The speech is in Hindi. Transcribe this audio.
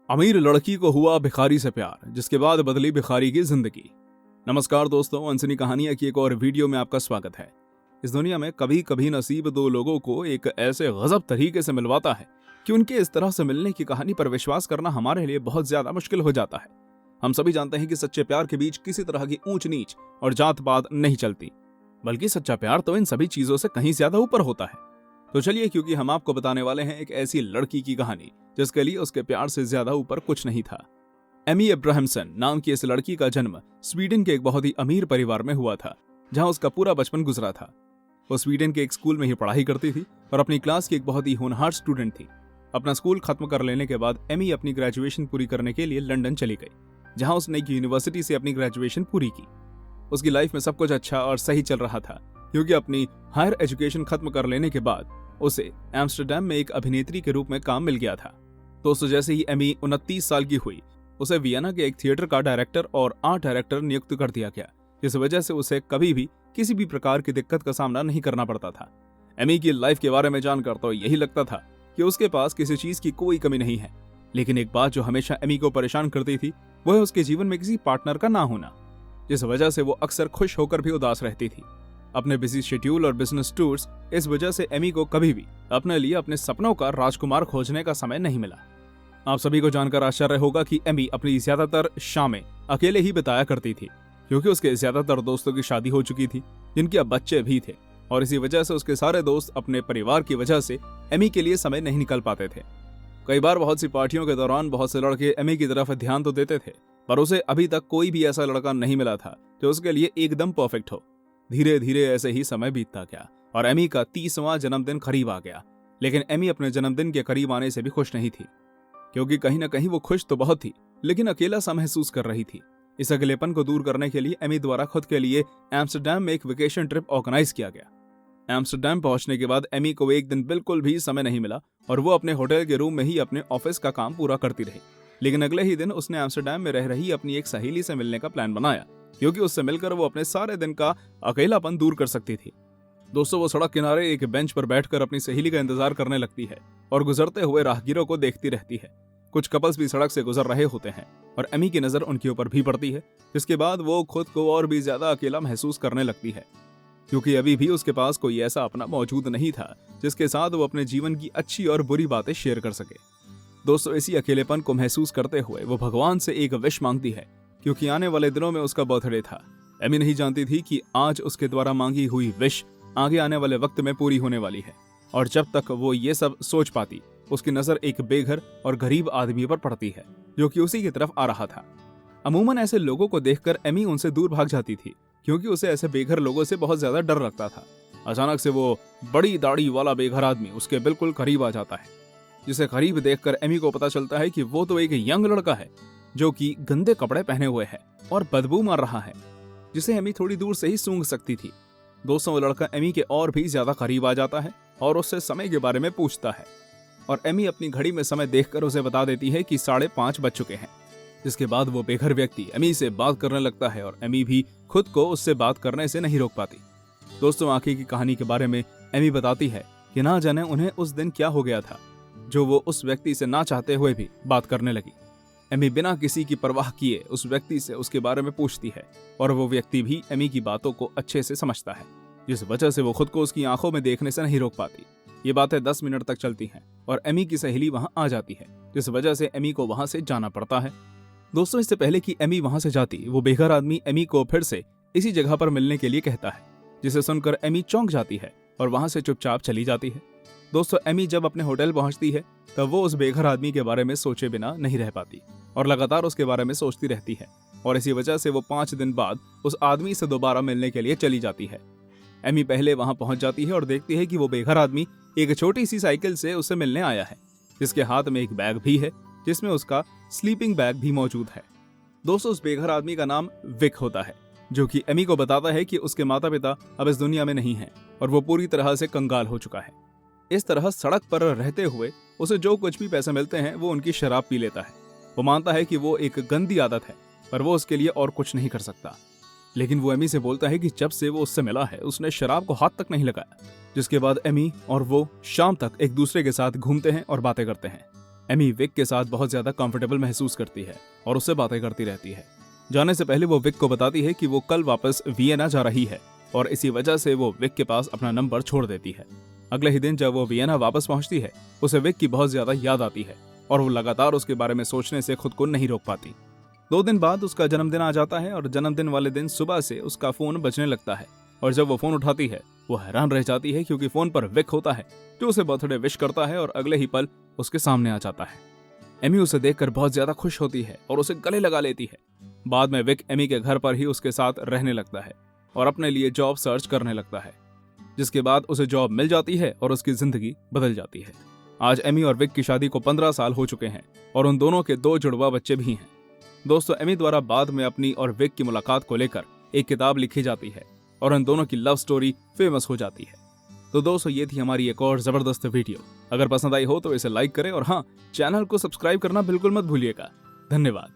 अमीर लड़की को हुआ भिखारी से प्यार, जिसके बाद बदली भिखारी की जिंदगी। नमस्कार दोस्तों, अनसनी कहानियां की एक और वीडियो में आपका स्वागत है। इस दुनिया में कभी कभी नसीब दो लोगों को एक ऐसे गजब तरीके से मिलवाता है कि उनके इस तरह से मिलने की कहानी पर विश्वास करना हमारे लिए बहुत ज्यादा मुश्किल हो जाता है। हम सभी जानते हैं कि सच्चे प्यार के बीच किसी तरह की ऊंच नीच और जात पात नहीं चलती, बल्कि सच्चा प्यार तो इन सभी चीजों से कहीं ज्यादा ऊपर होता है। तो चलिए, क्योंकि हम आपको बताने वाले हैं एक ऐसी लड़की की कहानी जिसके लिए उसके प्यार से ज्यादा ऊपर कुछ नहीं था। एमी अब्राहमसन नाम की इस लड़की का जन्म स्वीडन के एक बहुत ही अमीर परिवार में हुआ था, जहां उसका पूरा बचपन गुजरा था। वो स्वीडन के एक स्कूल में ही पढ़ाई करती थी और अपनी क्लास की एक बहुत ही होनहार स्टूडेंट थी। अपना स्कूल खत्म कर लेने के बाद एमी अपनी ग्रेजुएशन पूरी करने के लिए लंदन चली गई, जहां उसने एक यूनिवर्सिटी से अपनी ग्रेजुएशन पूरी की। उसकी लाइफ में सब कुछ अच्छा और सही चल रहा था, क्योंकि अपनी हायर एजुकेशन खत्म कर लेने के बाद उसे एम्स्टर्डम में एक अभिनेत्री के रूप में काम मिल गया था। दोस्तों, जैसे ही एमी 29 साल की हुई, उसे वियना के एक थिएटर का डायरेक्टर और आर्ट डायरेक्टर नियुक्त कर दिया गया, जिस वजह से उसे कभी भी किसी भी प्रकार की दिक्कत का सामना नहीं करना पड़ता था। एमी की लाइफ के बारे में जानकर तो यही लगता था कि उसके पास किसी चीज की कोई कमी नहीं है। लेकिन एक बात जो हमेशा एमी को परेशान करती थी, वो है उसके जीवन में किसी पार्टनर का ना होना, जिस वजह से वो अक्सर खुश होकर भी उदास रहती थी। अपने बिजी शेड्यूल और बिजनेस टूर्स, इस वजह से एमी को कभी भी अपने लिए अपने सपनों का राजकुमार खोजने का समय नहीं मिला। आप सभी को जानकर आश्चर्य होगा कि एमी अपनी ज्यादातर शामें अकेले ही बिताया करती थी, क्योंकि उसके ज्यादातर दोस्तों की शादी हो चुकी थी, जिनके अब बच्चे भी थे, और इसी वजह से उसके सारे दोस्त अपने परिवार की वजह से एमी के लिए समय नहीं निकल पाते थे। कई बार बहुत सी पार्टियों के दौरान बहुत से लड़के एमी की तरफ ध्यान तो देते थे, पर उसे अभी तक कोई भी ऐसा लड़का नहीं मिला था जो उसके लिए एकदम परफेक्ट हो। धीरे धीरे ऐसे ही समय बीतता गया और एमी का 30वां जन्मदिन करीब आ गया। लेकिन एमी अपने जन्मदिन के करीब आने से भी खुश नहीं थी, क्योंकि कहीं ना कहीं वो खुश तो बहुत थी, लेकिन अकेला सा महसूस कर रही थी। इस अकेलेपन को दूर करने के लिए एमी द्वारा खुद के लिए एम्स्टर्डम में एक वेकेशन ट्रिप ऑर्गेनाइज किया गया। एम्स्टर्डम पहुंचने के बाद एमी को एक दिन बिल्कुल भी समय नहीं मिला और वो अपने होटल के रूम में ही अपने ऑफिस का काम पूरा करती रही। लेकिन अगले ही दिन उसने एम्स्टर्डम में रह रही अपनी एक सहेली से मिलने का प्लान बनाया, क्योंकि उससे मिलकर वो अपने सारे दिन का अकेलापन दूर कर सकती थी। दोस्तों, वो सड़क किनारे एक बेंच पर बैठकर अपनी सहेली का इंतजार करने लगती है और गुजरते हुए राहगीरों को देखती रहती है। कुछ कपल्स भी सड़क से गुजर रहे होते हैं और एमी की नजर उनके ऊपर भी पड़ती है, जिसके बाद वो खुद को और भी ज्यादा अकेला महसूस करने लगती है, क्योंकि अभी भी उसके पास कोई ऐसा अपना मौजूद नहीं था जिसके साथ वो अपने जीवन की अच्छी और बुरी बातें शेयर कर सके। दोस्तों, इसी अकेलेपन को महसूस करते हुए वो भगवान से एक विश मांगती है, क्योंकि आने वाले दिनों में उसका बर्थडे था। एमी नहीं जानती थी कि आज उसके द्वारा मांगी हुई विश आगे आने वाले वक्त में पूरी होने वाली है, और जब तक वो ये सब सोच पाती, उसकी नजर एक बेघर और गरीब आदमी पर पड़ती है, जो कि उसी की तरफ आ रहा था। अमूमन ऐसे लोगों को देखकर एमी उनसे दूर भाग जाती थी, क्योंकि उसे ऐसे बेघर लोगों से बहुत ज्यादा डर लगता था। अचानक से वो बड़ी दाढ़ी वाला बेघर आदमी उसके बिल्कुल करीब आ जाता है, जिसे करीब देखकर एमी को पता चलता है कि वो तो एक यंग लड़का है, जो कि गंदे कपड़े पहने हुए है और बदबू मार रहा है, जिसे एमी थोड़ी दूर से ही सूंघ सकती थी। दोस्तों, वो लड़का एमी के और भी ज्यादा करीब आ जाता है और उससे समय के बारे में पूछता है, और एमी अपनी घड़ी में समय देखकर उसे बता देती है कि 5:30 बज चुके हैं। जिसके बाद वो बेघर व्यक्ति एमी से बात करने लगता है और एमी भी खुद को उससे बात करने से नहीं रोक पाती। दोस्तों, आगे की कहानी के बारे में एमी बताती है कि ना जाने उन्हें उस दिन क्या हो गया था, जो वो उस व्यक्ति से ना चाहते हुए भी बात करने लगी। एमी बिना किसी की परवाह किए उस व्यक्ति से उसके बारे में पूछती है, और वो व्यक्ति भी एमी की बातों को अच्छे से समझता है, जिस वजह से वो खुद को उसकी आंखों में देखने से नहीं रोक पाती। ये बातें 10 मिनट तक चलती हैं और एमी की सहेली वहां आ जाती है, जिस वजह से एमी को वहां से जाना पड़ता है। दोस्तों, इससे पहले कि एमी वहां से जाती, वो बेघर आदमी एमी को फिर से इसी जगह पर मिलने के लिए कहता है, जिसे सुनकर एमी चौंक जाती है और वहां से चुपचाप चली जाती है। दोस्तों, एमी जब अपने होटल पहुंचती है, तब वो उस बेघर आदमी के बारे में सोचे बिना नहीं रह पाती और लगातार उसके बारे में सोचती रहती है, और इसी वजह से वो 5 दिन बाद उस आदमी से दोबारा मिलने के लिए चली जाती है। एमी पहले वहां पहुंच जाती है और देखती है कि वो बेघर आदमी एक छोटी सी साइकिल से उससे मिलने आया है, जिसके हाथ में एक बैग भी है, जिसमें उसका स्लीपिंग बैग भी मौजूद है। दोस्तों, उस बेघर आदमी का नाम विक होता है, जो कि एमी को बताता है कि उसके माता पिता अब इस दुनिया में नहीं हैं और वो पूरी तरह से कंगाल हो चुका है। इस तरह सड़क पर रहते हुए उसे जो कुछ भी पैसे मिलते हैं वो उनकी शराब पी लेता है। वो मानता है कि वो एक गंदी आदत है, पर वो उसके लिए और कुछ नहीं कर सकता। लेकिन वो एमी से बोलता है कि जब से वो उससे मिला है, उसने शराब को हाथ तक नहीं लगाया। जिसके बाद एमी और वो शाम तक एक दूसरे के साथ घूमते हैं और बातें करते हैं। एमी विक के साथ बहुत ज्यादा कंफर्टेबल महसूस करती है और उससे बातें करती रहती है। जाने से पहले वो विक को बताती है कि वो कल वापस वियना जा रही है और इसी वजह से वो विक के पास अपना नंबर छोड़ देती है। अगले ही दिन जब वो वियना वापस पहुंचती है, उसे विक की बहुत ज्यादा याद आती है और वो लगातार उसके बारे में सोचने से खुद को नहीं रोक पाती। 2 दिन बाद उसका जन्मदिन आ जाता है और जन्मदिन वाले दिन सुबह से उसका फोन बजने लगता है और जब वो फोन उठाती है वो हैरान रह जाती है क्योंकि फोन पर विक होता है जो उसे बर्थडे विश करता है और अगले ही पल उसके सामने आ जाता है। एमी उसे देखकर बहुत ज्यादा खुश होती है और उसे गले लगा लेती है। बाद में विक एमी के घर पर ही उसके साथ रहने लगता है और अपने लिए जॉब सर्च करने लगता है, जिसके बाद उसे जॉब मिल जाती है और उसकी जिंदगी बदल जाती है। आज एमी और विक की शादी को 15 साल हो चुके हैं और उन दोनों के 2 जुड़वा बच्चे भी हैं। दोस्तों, एमी द्वारा बाद में अपनी और विक की मुलाकात को लेकर एक किताब लिखी जाती है और उन दोनों की लव स्टोरी फेमस हो जाती है। तो दोस्तों, ये थी हमारी एक और जबरदस्त वीडियो। अगर पसंद आई हो तो इसे लाइक करें और हाँ, चैनल को सब्सक्राइब करना बिल्कुल मत भूलिएगा। धन्यवाद।